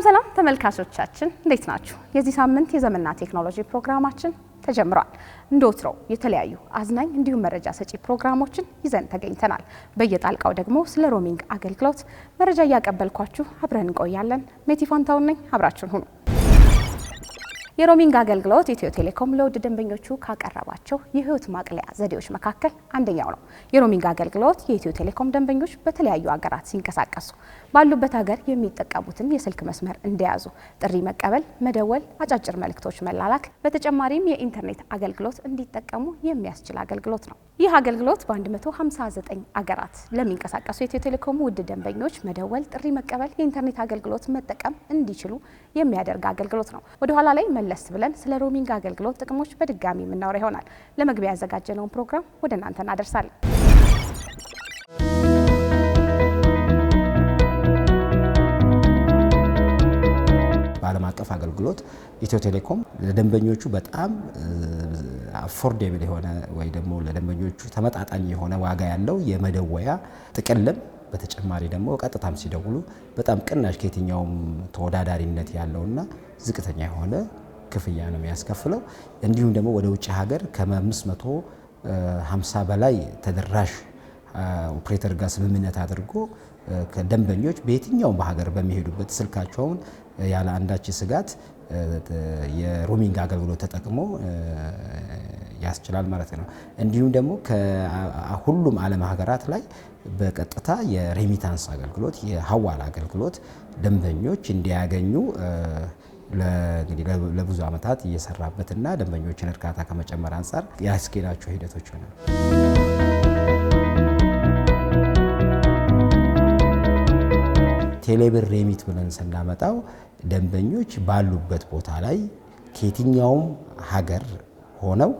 ሰላም ተመልካቾቻችን እንዴት ናችሁ? የዚህ ሳምንት የዘመንና ቴክኖሎጂ ፕሮግራማችን ተጀምሯል። እንደወትሮው የተለያዩ አዝናኝ እንዲሁም መረጃ ሰጪ ፕሮግራሞችን ይዘን ተገኝተናል። በየጣልቃው ደግሞ ስለ ሮሚንግ አገልግሎት መረጃ እያቀበልኳችሁ አብረን እንቆያለን። ሜቲ ፋንታውን ነኝ፣ አብራችሁን ሁኑ። የሮሚንግ አገልግሎት ኢትዮ ቴሌኮም ለውድ ደንበኞቹ ካቀረባቸው የህይወት ማቅለያ ዘዴዎች መካከል አንደኛው ነው። የሮሚንግ አገልግሎት የኢትዮ ቴሌኮም ደንበኞች በተለያዩ ሀገራት ሲንቀሳቀሱ ባሉበት ሀገር የሚጠቀሙትን የስልክ መስመር እንደያዙ ጥሪ መቀበል፣ መደወል፣ አጫጭር መልእክቶች መላላክ፣ በተጨማሪም የኢንተርኔት አገልግሎት እንዲጠቀሙ የሚያስችል አገልግሎት ነው። ይህ አገልግሎት በ159 ሀገራት ለሚንቀሳቀሱ የኢትዮ ቴሌኮም ውድ ደንበኞች መደወል፣ ጥሪ መቀበል፣ የኢንተርኔት አገልግሎት መጠቀም እንዲችሉ የሚያደርግ አገልግሎት ነው። ወደ ኋላ ላይ መለስ ብለን ስለ ሮሚንግ አገልግሎት ጥቅሞች በድጋሚ የምናወራ ይሆናል። ለመግቢያ ያዘጋጀነውን ፕሮግራም ወደ እናንተ እናደርሳለን። በዓለም አቀፍ አገልግሎት ኢትዮ ቴሌኮም ለደንበኞቹ በጣም አፎርዴብል የሆነ ወይ ደግሞ ለደንበኞቹ ተመጣጣኝ የሆነ ዋጋ ያለው የመደወያ ጥቅልም በተጨማሪ ደግሞ ቀጥታም ሲደውሉ በጣም ቅናሽ ከየትኛውም ተወዳዳሪነት ያለውና ዝቅተኛ የሆነ ክፍያ ነው የሚያስከፍለው። እንዲሁም ደግሞ ወደ ውጭ ሀገር ከ550 በላይ ተደራሽ ኦፕሬተር ጋር ስምምነት አድርጎ ከደንበኞች በየትኛውም በሀገር በሚሄዱበት ስልካቸውን ያለ አንዳች ስጋት የሮሚንግ አገልግሎት ተጠቅሞ ያስችላል ማለት ነው። እንዲሁም ደግሞ ከሁሉም ዓለም ሀገራት ላይ በቀጥታ የሬሚታንስ አገልግሎት የሐዋላ አገልግሎት ደንበኞች እንዲያገኙ ለብዙ ዓመታት እየሰራበትና ደንበኞችን እርካታ ከመጨመር አንጻር ያስኬዳቸው ሂደቶች ነው። ቴሌብር ሬሚት ብለን ስናመጣው ደንበኞች ባሉበት ቦታ ላይ ከየትኛውም ሀገር ሆነው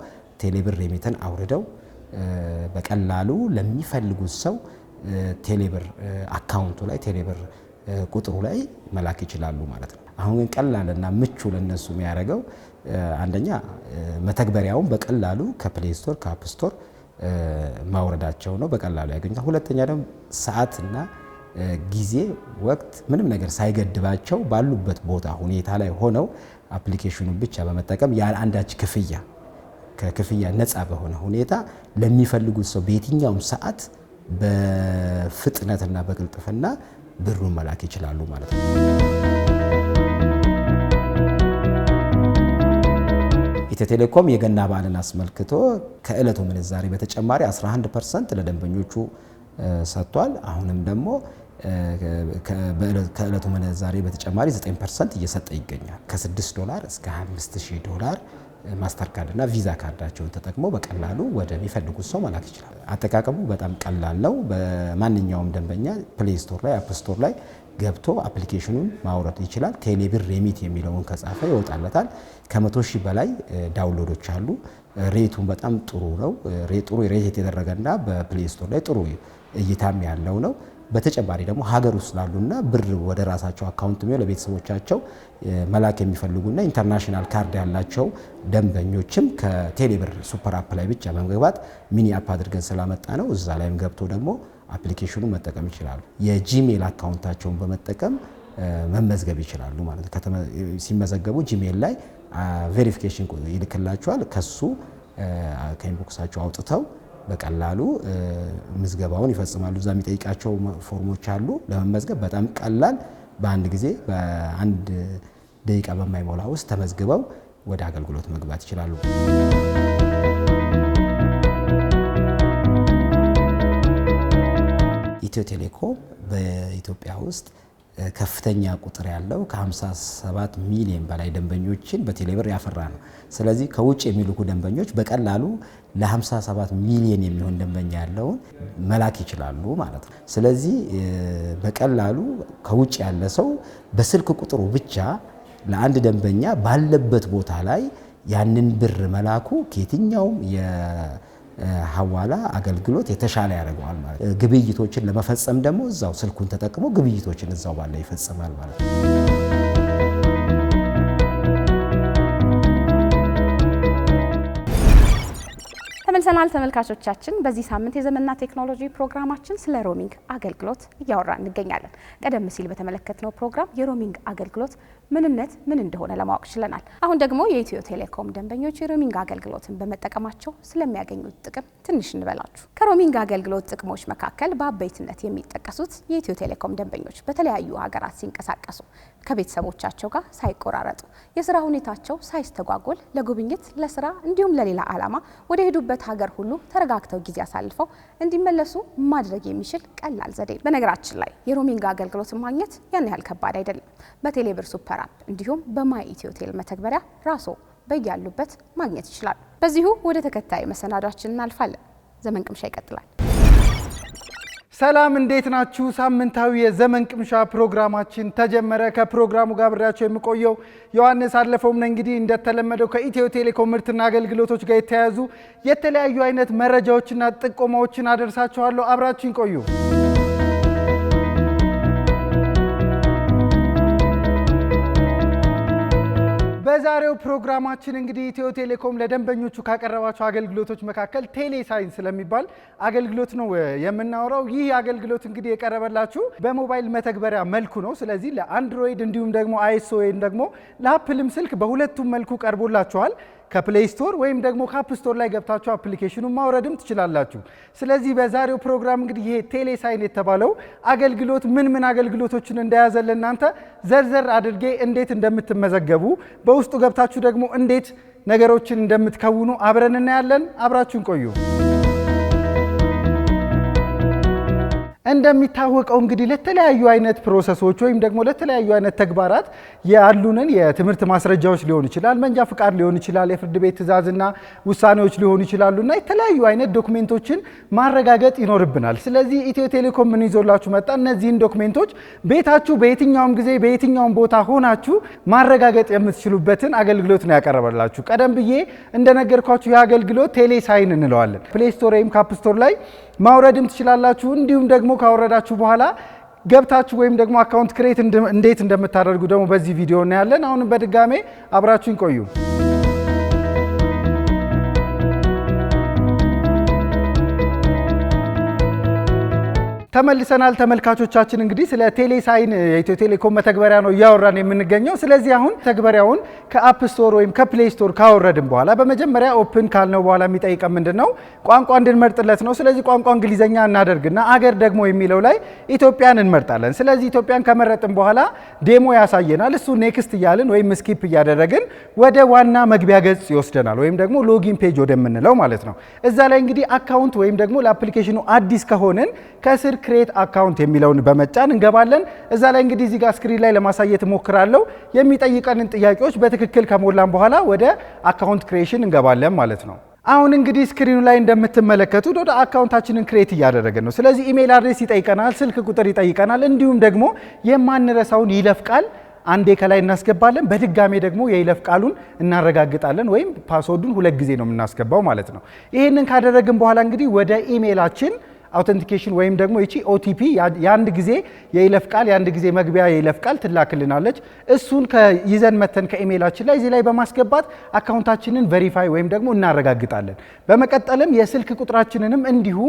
ቴሌብር ሬሚትን አውርደው በቀላሉ ለሚፈልጉት ሰው ቴሌብር አካውንቱ ላይ ቴሌብር ቁጥሩ ላይ መላክ ይችላሉ ማለት ነው። አሁን ግን ቀላልና ምቹ ለነሱ የሚያደርገው አንደኛ መተግበሪያውን በቀላሉ ከፕሌይ ስቶር ከአፕ ስቶር ማውረዳቸው ነው፣ በቀላሉ ያገኙታል። ሁለተኛ ደግሞ ሰዓትና ጊዜ ወቅት ምንም ነገር ሳይገድባቸው ባሉበት ቦታ ሁኔታ ላይ ሆነው አፕሊኬሽኑን ብቻ በመጠቀም ያለ አንዳች ክፍያ ከክፍያ ነፃ በሆነ ሁኔታ ለሚፈልጉት ሰው በየትኛውም ሰዓት በፍጥነትና በቅልጥፍና ብሩን መላክ ይችላሉ ማለት ነው። ኢትዮ ቴሌኮም የገና በዓልን አስመልክቶ ከዕለቱ ምንዛሬ በተጨማሪ 11% ለደንበኞቹ ሰጥቷል። አሁንም ደግሞ ከዕለቱ ምንዛሬ በተጨማሪ 9% እየሰጠ ይገኛል። $6 እስከ $5000 ማስተር ካርድ እና ቪዛ ካርዳቸውን ተጠቅመው በቀላሉ ወደሚፈልጉት ሰው መላክ ይችላል። አጠቃቀሙ በጣም ቀላል ነው። በማንኛውም ደንበኛ ፕሌይ ስቶር ላይ አፕ ስቶር ላይ ገብቶ አፕሊኬሽኑን ማውረድ ይችላል። ቴሌብር ሬሚት የሚለውን ከጻፈ ይወጣለታል። ከ100,000 በላይ ዳውንሎዶች አሉ። ሬቱን በጣም ጥሩ ነው። ጥሩ ሬት የተደረገና በፕሌይ ስቶር ላይ ጥሩ እይታም ያለው ነው። በተጨማሪ ደግሞ ሀገር ውስጥ ላሉና ብር ወደ ራሳቸው አካውንት ነው ለቤተሰቦቻቸው መላክ የሚፈልጉና ኢንተርናሽናል ካርድ ያላቸው ደንበኞችም ከቴሌብር ሱፐር አፕ ላይ ብቻ በመግባት ሚኒ አፕ አድርገን ስላመጣ ነው እዛ ላይም ገብቶ ደግሞ አፕሊኬሽኑን መጠቀም ይችላሉ። የጂሜል አካውንታቸውን በመጠቀም መመዝገብ ይችላሉ ማለት ነው። ሲመዘገቡ ጂሜል ላይ ቬሪፊኬሽን ይልክላቸዋል። ከሱ ከኢንቦክሳቸው አውጥተው በቀላሉ ምዝገባውን ይፈጽማሉ። እዛ የሚጠይቃቸው ፎርሞች አሉ ለመመዝገብ በጣም ቀላል፣ በአንድ ጊዜ በአንድ ደቂቃ በማይሞላ ውስጥ ተመዝግበው ወደ አገልግሎት መግባት ይችላሉ። ኢትዮ ቴሌኮም በኢትዮጵያ ውስጥ ከፍተኛ ቁጥር ያለው ከ57 ሚሊዮን በላይ ደንበኞችን በቴሌብር ያፈራ ነው። ስለዚህ ከውጭ የሚልኩ ደንበኞች በቀላሉ ለ57 ሚሊዮን የሚሆን ደንበኛ ያለውን መላክ ይችላሉ ማለት ነው። ስለዚህ በቀላሉ ከውጭ ያለ ሰው በስልክ ቁጥሩ ብቻ ለአንድ ደንበኛ ባለበት ቦታ ላይ ያንን ብር መላኩ ከየትኛውም ሐዋላ አገልግሎት የተሻለ ያደርገዋል ማለት ነው። ግብይቶችን ለመፈጸም ደግሞ እዛው ስልኩን ተጠቅሞ ግብይቶችን እዛው ባለ ይፈጽማል ማለት ነው። ተመልሰናል ተመልካቾቻችን። በዚህ ሳምንት የዘመንና ቴክኖሎጂ ፕሮግራማችን ስለ ሮሚንግ አገልግሎት እያወራን እንገኛለን። ቀደም ሲል በተመለከትነው ፕሮግራም የሮሚንግ አገልግሎት ምንነት ምን እንደሆነ ለማወቅ ችለናል። አሁን ደግሞ የኢትዮ ቴሌኮም ደንበኞች የሮሚንግ አገልግሎትን በመጠቀማቸው ስለሚያገኙት ጥቅም ትንሽ እንበላችሁ። ከሮሚንግ አገልግሎት ጥቅሞች መካከል በአበይትነት የሚጠቀሱት የኢትዮ ቴሌኮም ደንበኞች በተለያዩ ሀገራት ሲንቀሳቀሱ ከቤተሰቦቻቸው ጋር ሳይቆራረጡ፣ የስራ ሁኔታቸው ሳይስተጓጎል፣ ለጉብኝት፣ ለስራ እንዲሁም ለሌላ ዓላማ ወደ ሄዱበት ሀገር ሁሉ ተረጋግተው ጊዜ አሳልፈው እንዲመለሱ ማድረግ የሚችል ቀላል ዘዴ ነው። በነገራችን ላይ የሮሚንግ አገልግሎትን ማግኘት ያን ያህል ከባድ አይደለም። በቴሌብር ሱፐር አፕ እንዲሁም በማይ ኢትዮቴል መተግበሪያ ራስዎ በያሉበት ማግኘት ይችላሉ። በዚሁ ወደ ተከታዩ መሰናዷችን እናልፋለን። ዘመን ቅምሻ ይቀጥላል። ሰላም እንዴት ናችሁ? ሳምንታዊ የዘመን ቅምሻ ፕሮግራማችን ተጀመረ። ከፕሮግራሙ ጋር አብሬያችሁ የምቆየው ዮሐንስ አለፈውም ነኝ። እንግዲህ እንደተለመደው ከኢትዮ ቴሌኮም ምርትና አገልግሎቶች ጋር የተያያዙ የተለያዩ አይነት መረጃዎችና ጥቆማዎችን አደርሳችኋለሁ። አብራችሁን ቆዩ። በዛሬው ፕሮግራማችን እንግዲህ ኢትዮ ቴሌኮም ለደንበኞቹ ካቀረባቸው አገልግሎቶች መካከል ቴሌ ሳይን ስለሚባል አገልግሎት ነው የምናወራው። ይህ አገልግሎት እንግዲህ የቀረበላችሁ በሞባይል መተግበሪያ መልኩ ነው። ስለዚህ ለአንድሮይድ እንዲሁም ደግሞ አይኤስኦ ወይም ደግሞ ለአፕልም ስልክ በሁለቱም መልኩ ቀርቦላችኋል። ከፕሌይ ስቶር ወይም ደግሞ ከአፕ ስቶር ላይ ገብታችሁ አፕሊኬሽኑን ማውረድም ትችላላችሁ። ስለዚህ በዛሬው ፕሮግራም እንግዲህ ይሄ ቴሌ ሳይን የተባለው አገልግሎት ምን አገልግሎቶችን እንደያዘ ለእናንተ ዘርዘር አድርጌ እንዴት እንደምትመዘገቡ በውስጡ ገብታችሁ ደግሞ እንዴት ነገሮችን እንደምትከውኑ አብረን እናያለን። አብራችሁን ቆዩ። እንደሚታወቀው እንግዲህ ለተለያዩ አይነት ፕሮሰሶች ወይም ደግሞ ለተለያዩ አይነት ተግባራት ያሉንን የትምህርት ማስረጃዎች ሊሆን ይችላል፣ መንጃ ፍቃድ ሊሆን ይችላል፣ የፍርድ ቤት ትዕዛዝና ውሳኔዎች ሊሆኑ ይችላሉና የተለያዩ አይነት ዶክሜንቶችን ማረጋገጥ ይኖርብናል። ስለዚህ ኢትዮ ቴሌኮም ምን ይዞላችሁ መጣ? እነዚህን ዶክሜንቶች ቤታችሁ በየትኛውም ጊዜ በየትኛውም ቦታ ሆናችሁ ማረጋገጥ የምትችሉበትን አገልግሎት ነው ያቀረበላችሁ። ቀደም ብዬ እንደነገርኳችሁ የአገልግሎት ቴሌ ሳይን እንለዋለን። ፕሌይ ስቶር ወይም ካፕ ስቶር ላይ ማውረድም ትችላላችሁ። እንዲሁም ደግሞ ካወረዳችሁ በኋላ ገብታችሁ ወይም ደግሞ አካውንት ክሬት እንዴት እንደምታደርጉ ደግሞ በዚህ ቪዲዮ እናያለን። አሁንም በድጋሜ አብራችሁን ቆዩ። ተመልሰናል ተመልካቾቻችን። እንግዲህ ስለ ቴሌ ሳይን የኢትዮ ቴሌኮም መተግበሪያ ነው እያወራን የምንገኘው። ስለዚህ አሁን ተግበሪያውን ከአፕ ስቶር ወይም ከፕሌይ ስቶር ካወረድን በኋላ በመጀመሪያ ኦፕን ካልነው በኋላ የሚጠይቀን ምንድነው? ቋንቋ እንድንመርጥለት ነው። ስለዚህ ቋንቋ እንግሊዘኛ እናደርግና አገር ደግሞ የሚለው ላይ ኢትዮጵያን እንመርጣለን። ስለዚህ ኢትዮጵያን ከመረጥን በኋላ ዴሞ ያሳየናል። እሱ ኔክስት እያልን ወይም ስኪፕ እያደረግን ወደ ዋና መግቢያ ገጽ ይወስደናል፣ ወይም ደግሞ ሎጊን ፔጅ ወደምንለው ማለት ነው። እዛ ላይ እንግዲህ አካውንት ወይም ደግሞ ለአፕሊኬሽኑ አዲስ ከሆንን ከስር ክሬት አካውንት የሚለውን በመጫን እንገባለን። እዛ ላይ እንግዲህ እዚህ ጋር ስክሪን ላይ ለማሳየት እሞክራለሁ። የሚጠይቀንን ጥያቄዎች በትክክል ከሞላን በኋላ ወደ አካውንት ክሬሽን እንገባለን ማለት ነው። አሁን እንግዲህ ስክሪኑ ላይ እንደምትመለከቱት ወደ አካውንታችንን ክሬት እያደረግን ነው። ስለዚህ ኢሜል አድሬስ ይጠይቀናል፣ ስልክ ቁጥር ይጠይቀናል፣ እንዲሁም ደግሞ የማንረሳውን ይለፍ ቃል አንዴ ከላይ እናስገባለን። በድጋሜ ደግሞ የይለፍ ቃሉን እናረጋግጣለን፣ ወይም ፓስወርዱን 2 ጊዜ ነው የምናስገባው ማለት ነው። ይህንን ካደረግን በኋላ እንግዲህ ወደ ኢሜላችን አውተንቲኬሽን ወይም ደግሞ እቺ ኦቲፒ የአንድ ጊዜ የይለፍ ቃል የአንድ ጊዜ መግቢያ የይለፍ ቃል ትላክልናለች። እሱን ይዘን መተን ከኢሜላችን ላይ እዚህ ላይ በማስገባት አካውንታችንን ቬሪፋይ ወይም ደግሞ እናረጋግጣለን። በመቀጠልም የስልክ ቁጥራችንንም እንዲሁ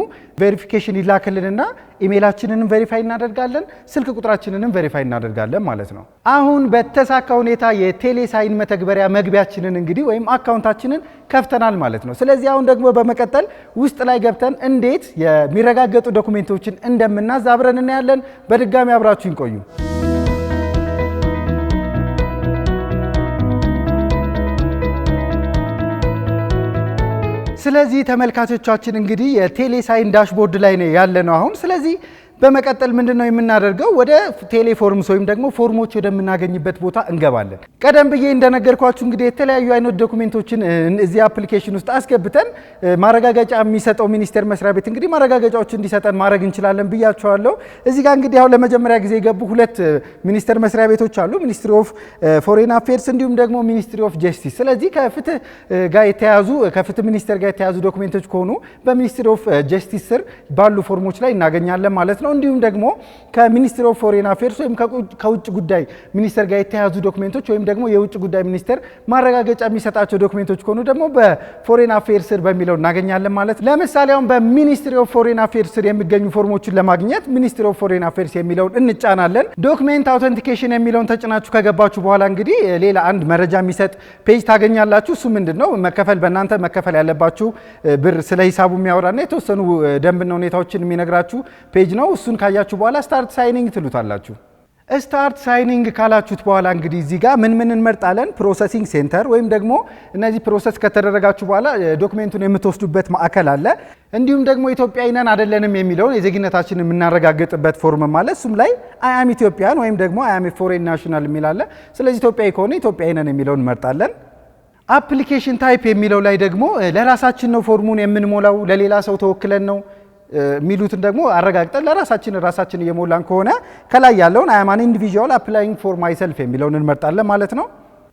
ቬሪፊኬሽን ይላክልንና ኢሜላችንንም ቬሪፋይ እናደርጋለን፣ ስልክ ቁጥራችንንም ቬሪፋይ እናደርጋለን ማለት ነው። አሁን በተሳካ ሁኔታ የቴሌ ሳይን መተግበሪያ መግቢያችንን እንግዲህ ወይም አካውንታችንን ከፍተናል ማለት ነው። ስለዚህ አሁን ደግሞ በመቀጠል ውስጥ ላይ ገብተን እንዴት የሚረጋገጡ ዶክሜንቶችን እንደምናዝ አብረን እናያለን። በድጋሚ አብራችሁን ቆዩ። ስለዚህ ተመልካቾቻችን እንግዲህ የቴሌ ሳይን ዳሽቦርድ ላይ ነው ያለነው አሁን። ስለዚህ በመቀጠል ምንድነው የምናደርገው? ወደ ቴሌፎርምስ ወይም ደግሞ ፎርሞች ወደምናገኝበት ቦታ እንገባለን። ቀደም ብዬ እንደነገርኳችሁ እንግዲህ የተለያዩ አይነት ዶክሜንቶችን እዚህ አፕሊኬሽን ውስጥ አስገብተን ማረጋገጫ የሚሰጠው ሚኒስቴር መስሪያ ቤት እንግዲህ ማረጋገጫዎች እንዲሰጠን ማድረግ እንችላለን ብያቸዋለሁ። እዚህ ጋር እንግዲህ አሁን ለመጀመሪያ ጊዜ የገቡ 2 ሚኒስቴር መስሪያ ቤቶች አሉ፣ ሚኒስትሪ ኦፍ ፎሬን አፌርስ እንዲሁም ደግሞ ሚኒስትሪ ኦፍ ጀስቲስ። ስለዚህ ከፍትህ ጋር የተያዙ ከፍትህ ሚኒስቴር ጋር የተያዙ ዶክሜንቶች ከሆኑ በሚኒስትሪ ኦፍ ጀስቲስ ስር ባሉ ፎርሞች ላይ እናገኛለን ማለት ነው። እንዲሁም ደግሞ ከሚኒስትሪ ኦፍ ፎሬን አፌርስ ወይም ከውጭ ጉዳይ ሚኒስቴር ጋር የተያዙ ዶክሜንቶች ወይም ደግሞ የውጭ ጉዳይ ሚኒስቴር ማረጋገጫ የሚሰጣቸው ዶክሜንቶች ከሆኑ ደግሞ በፎሬን አፌርስ ስር በሚለው እናገኛለን ማለት። ለምሳሌ አሁን በሚኒስትሪ ኦፍ ፎሬን አፌርስ ስር የሚገኙ ፎርሞችን ለማግኘት ሚኒስትሪ ኦፍ ፎሬን አፌርስ የሚለውን እንጫናለን። ዶክሜንት አውተንቲኬሽን የሚለውን ተጭናችሁ ከገባችሁ በኋላ እንግዲህ ሌላ አንድ መረጃ የሚሰጥ ፔጅ ታገኛላችሁ። እሱ ምንድነው? በእናንተ መከፈል ያለባችሁ ብር ስለ ሂሳቡ የሚያወራና የተወሰኑ ደንብና ሁኔታዎችን የሚነግራችሁ ፔጅ ነው። እሱን ካያችሁ በኋላ ስታርት ሳይኒንግ ትሉታላችሁ። ስታርት ሳይኒንግ ካላችሁት በኋላ እንግዲህ እዚህ ጋር ምን እንመርጣለን? ፕሮሰሲንግ ሴንተር ወይም ደግሞ እነዚህ ፕሮሰስ ከተደረጋችሁ በኋላ ዶክሜንቱን የምትወስዱበት ማዕከል አለ። እንዲሁም ደግሞ ኢትዮጵያዊ ነን አይደለንም የሚለውን የዜግነታችንን የምናረጋግጥበት ፎርም ማለት እሱም ላይ አይ አም ኢትዮጵያን ወይም ደግሞ አይ አም ፎሬን ናሽናል የሚል አለ። ስለዚህ ኢትዮጵያዊ ከሆነ ኢትዮጵያዊ ነን የሚለውን እንመርጣለን። አፕሊኬሽን ታይፕ የሚለው ላይ ደግሞ ለራሳችን ነው ፎርሙን የምንሞላው ለሌላ ሰው ተወክለን ነው የሚሉትን ደግሞ አረጋግጠን ራሳችን እየሞላን ከሆነ ከላይ ያለውን አይ አም አን ኢንዲቪዥዋል አፕላይንግ ፎር ማይሰልፍ የሚለውን እንመርጣለን ማለት ነው።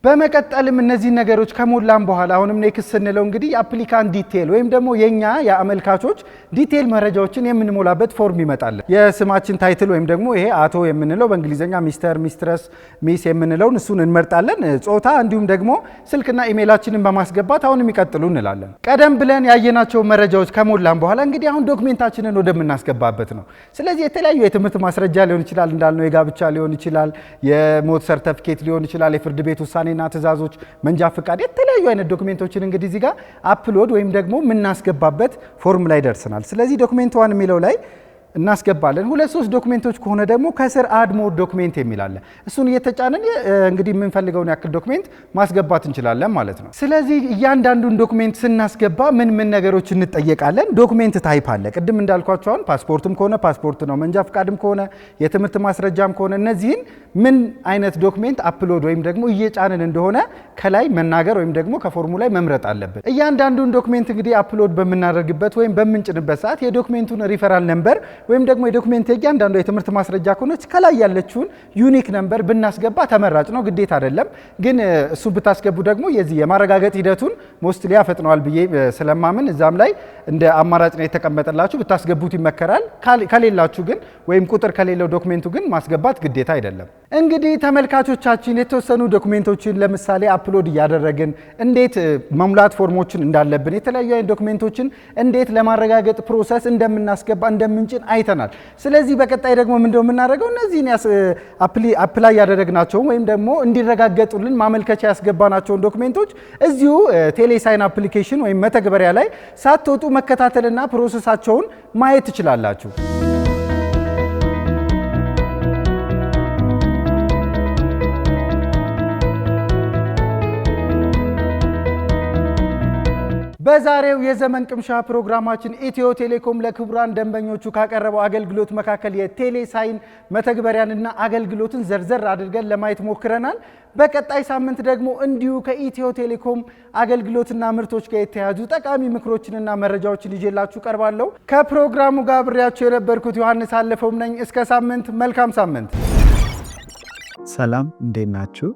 በመቀጠልም እነዚህ ነገሮች ከሞላን በኋላ አሁንም ኔክስት ስንለው እንግዲህ አፕሊካንት ዲቴል ወይም ደግሞ የኛ የአመልካቾች ዲቴል መረጃዎችን የምንሞላበት ፎርም ይመጣል። የስማችን ታይትል ወይም ደግሞ ይሄ አቶ የምንለው በእንግሊዘኛ ሚስተር፣ ሚስትረስ፣ ሚስ የምንለውን እሱን እንመርጣለን። ጾታ እንዲሁም ደግሞ ስልክና ኢሜይላችንን በማስገባት አሁን የሚቀጥሉ እንላለን። ቀደም ብለን ያየናቸው መረጃዎች ከሞላን በኋላ እንግዲህ አሁን ዶክሜንታችንን ወደምናስገባበት ነው። ስለዚህ የተለያዩ የትምህርት ማስረጃ ሊሆን ይችላል፣ እንዳልነው የጋብቻ ሊሆን ይችላል፣ የሞት ሰርተፊኬት ሊሆን ይችላል፣ የፍርድ ቤት ውሳኔ ና ትእዛዞች፣ መንጃ ፍቃድ፣ የተለያዩ አይነት ዶክሜንቶችን እንግዲህ እዚህ ጋር አፕሎድ ወይም ደግሞ የምናስገባበት ፎርም ላይ ደርሰናል። ስለዚህ ዶክሜንት 1 የሚለው ላይ እናስገባለን። 2-3 ዶክሜንቶች ከሆነ ደግሞ ከስር አድ ሞር ዶክሜንት የሚል አለ። እሱን እየተጫነን እንግዲህ የምንፈልገውን ያክል ዶክሜንት ማስገባት እንችላለን ማለት ነው። ስለዚህ እያንዳንዱን ዶክሜንት ስናስገባ ምን ነገሮች እንጠየቃለን? ዶክሜንት ታይፕ አለ። ቅድም እንዳልኳቸው አሁን ፓስፖርትም ከሆነ ፓስፖርት ነው፣ መንጃ ፍቃድም ከሆነ የትምህርት ማስረጃም ከሆነ እነዚህን ምን አይነት ዶክሜንት አፕሎድ ወይም ደግሞ እየጫንን እንደሆነ ከላይ መናገር ወይም ደግሞ ከፎርሙ ላይ መምረጥ አለብን። እያንዳንዱን ዶክሜንት እንግዲህ አፕሎድ በምናደርግበት ወይም በምንጭንበት ሰዓት የዶክሜንቱን ሪፈራል ነምበር ወይም ደግሞ የዶክሜንት እያንዳንዱ የትምህርት ማስረጃ ከሆነች ከላይ ያለችውን ዩኒክ ነምበር ብናስገባ ተመራጭ ነው። ግዴታ አይደለም፣ ግን እሱ ብታስገቡ ደግሞ የዚህ የማረጋገጥ ሂደቱን ሞስትሊ ያፈጥነዋል ብዬ ስለማምን እዛም ላይ እንደ አማራጭ ነው የተቀመጠላችሁ፣ ብታስገቡት ይመከራል። ከሌላችሁ ግን ወይም ቁጥር ከሌለው ዶክሜንቱ ግን ማስገባት ግዴታ አይደለም። እንግዲህ ተመልካቾቻችን የተወሰኑ ዶክሜንቶችን ለምሳሌ አፕሎድ እያደረግን እንዴት መሙላት ፎርሞችን እንዳለብን የተለያዩ አይነት ዶክሜንቶችን እንዴት ለማረጋገጥ ፕሮሰስ እንደምናስገባ እንደምንጭን አይተናል። ስለዚህ በቀጣይ ደግሞ ምንድነው የምናደርገው? እነዚህን አፕላይ ያደረግናቸውን ወይም ደግሞ እንዲረጋገጡልን ማመልከቻ ያስገባናቸውን ዶክሜንቶች እዚሁ ቴሌሳይን አፕሊኬሽን ወይም መተግበሪያ ላይ ሳትወጡ መከታተልና ፕሮሰሳቸውን ማየት ትችላላችሁ። በዛሬው የዘመን ቅምሻ ፕሮግራማችን ኢትዮ ቴሌኮም ለክቡራን ደንበኞቹ ካቀረበው አገልግሎት መካከል የቴሌሳይን መተግበሪያንና አገልግሎትን ዘርዘር አድርገን ለማየት ሞክረናል። በቀጣይ ሳምንት ደግሞ እንዲሁ ከኢትዮ ቴሌኮም አገልግሎትና ምርቶች ጋር የተያዙ ጠቃሚ ምክሮችንና መረጃዎችን ይዤላችሁ ቀርባለሁ። ከፕሮግራሙ ጋር አብሬያችሁ የነበርኩት ዮሐንስ አለፈውም ነኝ። እስከ ሳምንት፣ መልካም ሳምንት። ሰላም፣ እንዴት ናችሁ?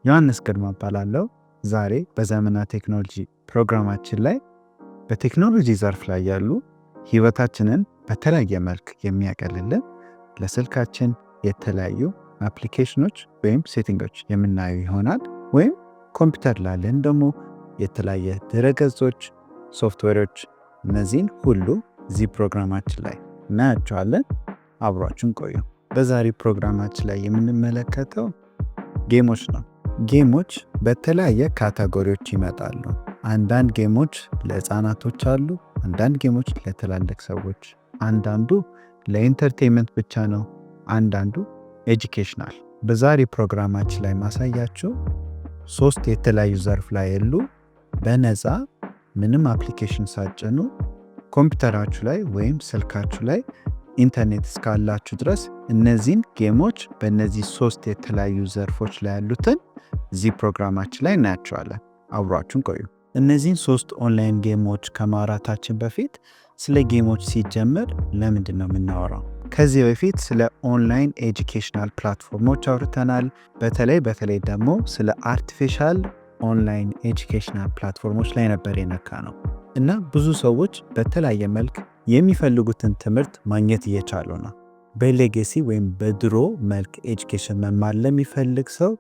ዮሐንስ ግርማ እባላለሁ። ዛሬ በዘመንና ቴክኖሎጂ ፕሮግራማችን ላይ በቴክኖሎጂ ዘርፍ ላይ ያሉ ህይወታችንን በተለያየ መልክ የሚያቀልልን ለስልካችን የተለያዩ አፕሊኬሽኖች ወይም ሴቲንጎች የምናየው ይሆናል። ወይም ኮምፒውተር ላለን ደግሞ የተለያየ ድረገጾች፣ ሶፍትዌሮች፣ እነዚህን ሁሉ እዚህ ፕሮግራማችን ላይ እናያቸዋለን። አብሯችን ቆዩ። በዛሬ ፕሮግራማችን ላይ የምንመለከተው ጌሞች ነው። ጌሞች በተለያየ ካቴጎሪዎች ይመጣሉ። አንዳንድ ጌሞች ለህፃናቶች አሉ፣ አንዳንድ ጌሞች ለትላልቅ ሰዎች፣ አንዳንዱ ለኢንተርቴንመንት ብቻ ነው፣ አንዳንዱ ኤጁኬሽናል። በዛሬ ፕሮግራማችን ላይ ማሳያችሁ 3 የተለያዩ ዘርፍ ላይ ያሉ በነፃ ምንም አፕሊኬሽን ሳትጭኑ ኮምፒውተራችሁ ላይ ወይም ስልካችሁ ላይ ኢንተርኔት እስካላችሁ ድረስ እነዚህን ጌሞች በእነዚህ 3 የተለያዩ ዘርፎች ላይ ያሉትን እዚህ ፕሮግራማችን ላይ እናያቸዋለን። አብሯችሁን ቆዩ። እነዚህን 3 ኦንላይን ጌሞች ከማውራታችን በፊት ስለ ጌሞች ሲጀምር ለምንድን ነው የምናወራው? ከዚህ በፊት ስለ ኦንላይን ኤጁኬሽናል ፕላትፎርሞች አውርተናል። በተለይ ደግሞ ስለ አርቲፊሻል ኦንላይን ኤጁኬሽናል ፕላትፎርሞች ላይ ነበር የነካ ነው እና ብዙ ሰዎች በተለያየ መልክ የሚፈልጉትን ትምህርት ማግኘት እየቻሉ ነው። በሌጌሲ ወይም በድሮ መልክ ኤጁኬሽን መማር ለሚፈልግ ሰው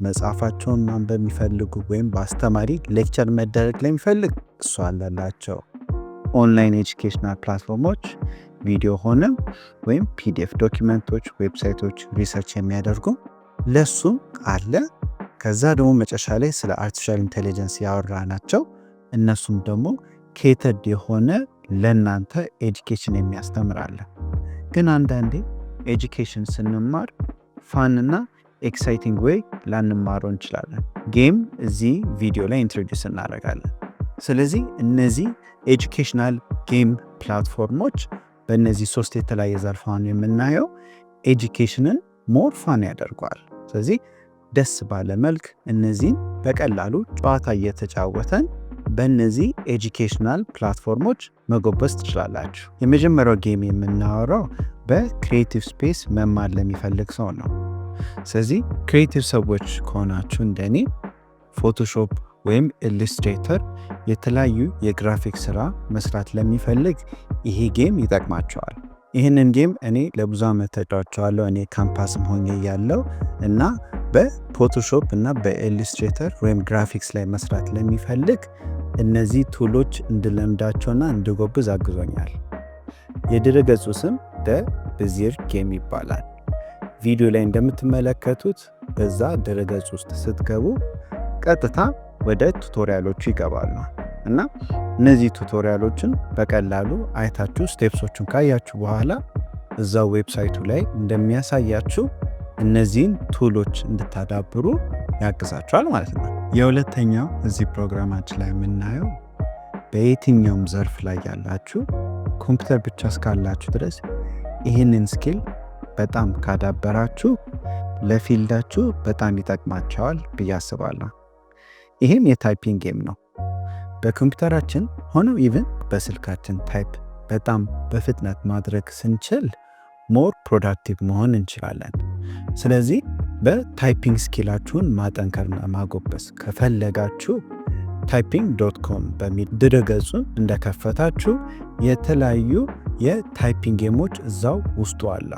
መጽሐፋቸውን ማንበብ የሚፈልጉ ወይም በአስተማሪ ሌክቸር መደረግ ለሚፈልግ እሱ አለላቸው። ኦንላይን ኤጁኬሽናል ፕላትፎርሞች ቪዲዮ ሆነም ወይም ፒዲኤፍ ዶኪመንቶች፣ ዌብሳይቶች ሪሰርች የሚያደርጉ ለሱም አለ። ከዛ ደግሞ መጨረሻ ላይ ስለ አርቲፊሻል ኢንቴሊጀንስ ያወራ ናቸው። እነሱም ደግሞ ኬተድ የሆነ ለእናንተ ኤጁኬሽን የሚያስተምራለ። ግን አንዳንዴ ኤጁኬሽን ስንማር ፋንና ኤክሳይቲንግ ወይ ላንማረው እንችላለን። ጌም እዚህ ቪዲዮ ላይ ኢንትሮዲውስ እናደርጋለን። ስለዚህ እነዚህ ኤጁኬሽናል ጌም ፕላትፎርሞች በእነዚህ 3 የተለያየ ዘርፍ የምናየው ኤጁኬሽንን ሞር ፋን ያደርገዋል። ስለዚህ ደስ ባለ መልክ እነዚህን በቀላሉ ጨዋታ እየተጫወተን በእነዚህ ኤጁኬሽናል ፕላትፎርሞች መጎበዝ ትችላላችሁ። የመጀመሪያው ጌም የምናወራው በክሪኤቲቭ ስፔስ መማር ለሚፈልግ ሰው ነው። ስለዚህ ክሪኤቲቭ ሰዎች ከሆናችሁ እንደኔ ፎቶሾፕ ወይም ኢሉስትሬተር የተለያዩ የግራፊክ ስራ መስራት ለሚፈልግ ይሄ ጌም ይጠቅማቸዋል። ይህንን ጌም እኔ ለብዙ ዓመት ተጫውቼዋለሁ። እኔ ካምፓስም ሆኜ ያለው እና በፎቶሾፕ እና በኢሉስትሬተር ወይም ግራፊክስ ላይ መስራት ለሚፈልግ እነዚህ ቱሎች እንድለምዳቸውና እንድጎብዝ አግዞኛል። የድረገጹ ስም በዚር ጌም ይባላል። ቪዲዮ ላይ እንደምትመለከቱት በዛ ድረገጽ ውስጥ ስትገቡ ቀጥታ ወደ ቱቶሪያሎቹ ይገባሉ እና እነዚህ ቱቶሪያሎችን በቀላሉ አይታችሁ ስቴፕሶቹን ካያችሁ በኋላ እዛው ዌብሳይቱ ላይ እንደሚያሳያችሁ እነዚህን ቱሎች እንድታዳብሩ ያግዛችኋል ማለት ነው። የሁለተኛው እዚህ ፕሮግራማችን ላይ የምናየው በየትኛውም ዘርፍ ላይ ያላችሁ ኮምፒውተር ብቻ እስካላችሁ ድረስ ይህንን ስኪል በጣም ካዳበራችሁ ለፊልዳችሁ በጣም ይጠቅማቸዋል ብዬ አስባለሁ። ይህም የታይፒንግ ጌም ነው። በኮምፒውተራችን ሆነው ኢቭን በስልካችን ታይፕ በጣም በፍጥነት ማድረግ ስንችል ሞር ፕሮዳክቲቭ መሆን እንችላለን። ስለዚህ በታይፒንግ ስኪላችሁን ማጠንከርና ማጎበስ ከፈለጋችሁ typing.com በሚል ድረገጹ እንደከፈታችሁ የተለያዩ የታይፒንግ ጌሞች እዛው ውስጡ አለ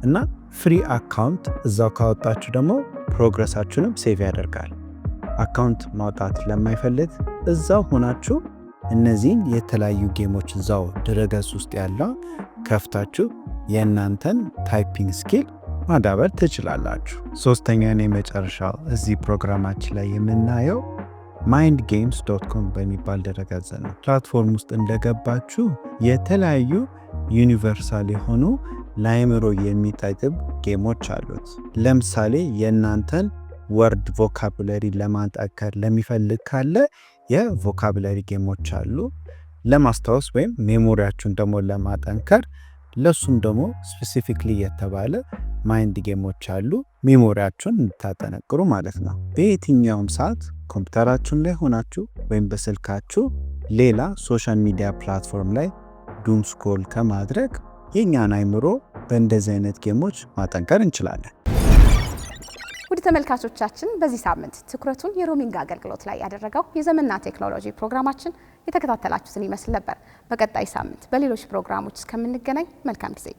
እና ፍሪ አካውንት እዛው ካወጣችሁ ደግሞ ፕሮግረሳችሁንም ሴቭ ያደርጋል። አካውንት ማውጣት ለማይፈልግ እዛው ሆናችሁ እነዚህን የተለያዩ ጌሞች እዛው ድረገጽ ውስጥ ያለው ከፍታችሁ የእናንተን ታይፒንግ ስኪል ማዳበር ትችላላችሁ። ሶስተኛና የመጨረሻው እዚህ ፕሮግራማችን ላይ የምናየው mindgames.com በሚባል ድረገጽ ነው። ፕላትፎርም ውስጥ እንደገባችሁ የተለያዩ ዩኒቨርሳል የሆኑ ለአእምሮ የሚጠቅም ጌሞች አሉት። ለምሳሌ የእናንተን ወርድ ቮካቡለሪ ለማጠንከር ለሚፈልግ ካለ የቮካቡለሪ ጌሞች አሉ። ለማስታወስ ወይም ሜሞሪያችሁን ደግሞ ለማጠንከር ለሱም ደግሞ ስፔሲፊክሊ የተባለ ማይንድ ጌሞች አሉ፣ ሜሞሪያችሁን እንድታጠነክሩ ማለት ነው። በየትኛውም ሰዓት ኮምፒውተራችሁን ላይ ሆናችሁ ወይም በስልካችሁ ሌላ ሶሻል ሚዲያ ፕላትፎርም ላይ ዱም ስክሮል ከማድረግ የኛን አእምሮ በእንደዚህ አይነት ጌሞች ማጠንከር እንችላለን። ውድ ተመልካቾቻችን በዚህ ሳምንት ትኩረቱን የሮሚንግ አገልግሎት ላይ ያደረገው የዘመንና ቴክኖሎጂ ፕሮግራማችን የተከታተላችሁትን ይመስል ነበር። በቀጣይ ሳምንት በሌሎች ፕሮግራሞች እስከምንገናኝ መልካም ጊዜ